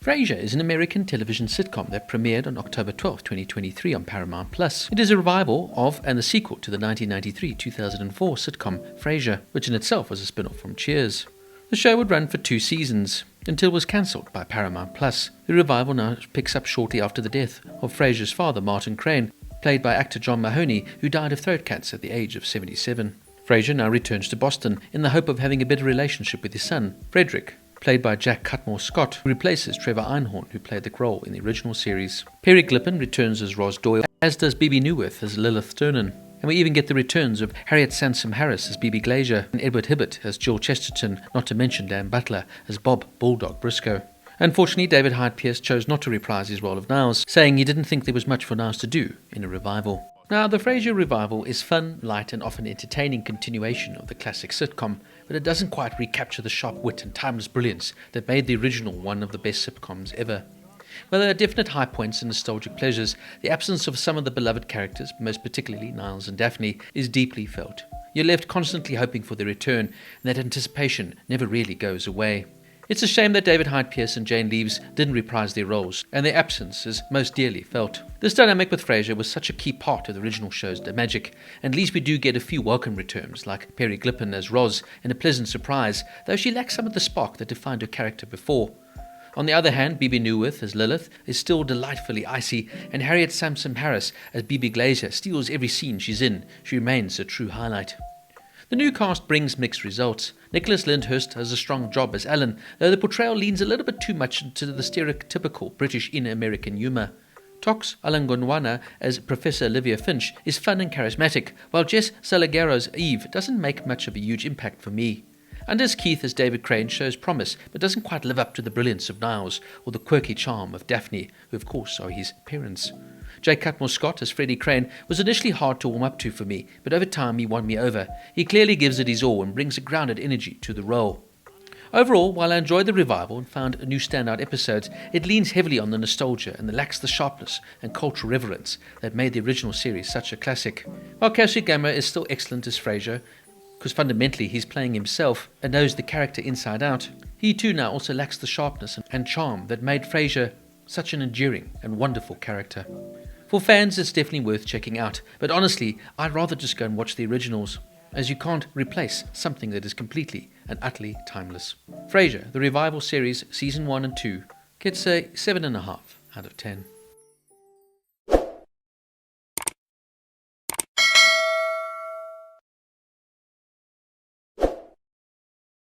Frasier is an American television sitcom that premiered on October 12, 2023 on Paramount Plus. It is a revival of and the sequel to the 1993-2004 sitcom Frasier, which in itself was a spin-off from Cheers. The show would run for 2 seasons, until it was cancelled by Paramount Plus. The revival now picks up shortly after the death of Frasier's father, Martin Crane, played by actor John Mahoney, who died of throat cancer at the age of 77. Frasier now returns to Boston in the hope of having a better relationship with his son, Frederick, played by Jack Cutmore Scott, who replaces Trevor Einhorn, who played the role in the original series. Perry Glippen returns as Roz Doyle, as does Bebe Neuwirth as Lilith Sternan. And we even get the returns of Harriet Sansom Harris as Bebe Glazier and Edward Hibbert as Jill Chesterton, not to mention Dan Butler as Bob Bulldog Briscoe. Unfortunately, David Hyde Pierce chose not to reprise his role of Niles, saying he didn't think there was much for Niles to do in a revival. Now, the Frasier revival is fun, light and often entertaining continuation of the classic sitcom, but it doesn't quite recapture the sharp wit and timeless brilliance that made the original one of the best sitcoms ever. While there are definite high points and nostalgic pleasures, the absence of some of the beloved characters, most particularly Niles and Daphne, is deeply felt. You're left constantly hoping for their return, and that anticipation never really goes away. It's a shame that David Hyde Pierce and Jane Leeves didn't reprise their roles, and their absence is most dearly felt. This dynamic with Frasier was such a key part of the original show's magic, and at least we do get a few welcome returns, like Perry Glippen as Roz, and a pleasant surprise, though she lacks some of the spark that defined her character before. On the other hand, Bebe Neuwirth as Lilith is still delightfully icy, and Harriet Sansom Harris as Bebe Glazier steals every scene she's in. She remains a true highlight. The new cast brings mixed results. Nicholas Lyndhurst has a strong job as Alan, though the portrayal leans a little bit too much into the stereotypical British inner American humour. Tox Alangonwana as Professor Olivia Finch is fun and charismatic, while Jess Salgueiro's Eve doesn't make much of a huge impact for me. Anders Keith as David Crane shows promise, but doesn't quite live up to the brilliance of Niles or the quirky charm of Daphne, who of course are his parents. J. Cutmore Scott as Freddie Crane was initially hard to warm up to for me, but over time he won me over. He clearly gives it his all and brings a grounded energy to the role. Overall, while I enjoyed the revival and found new standout episodes, it leans heavily on the nostalgia and lacks the sharpness and cultural reverence that made the original series such a classic. While Kelsey Grammer is still excellent as Frasier, because fundamentally he's playing himself and knows the character inside out, he too now also lacks the sharpness and charm that made Frasier such an enduring and wonderful character. For fans, it's definitely worth checking out, but honestly, I'd rather just go and watch the originals, as you can't replace something that is completely and utterly timeless. Frasier, the revival series, season 1 and 2, gets a 7.5 out of 10.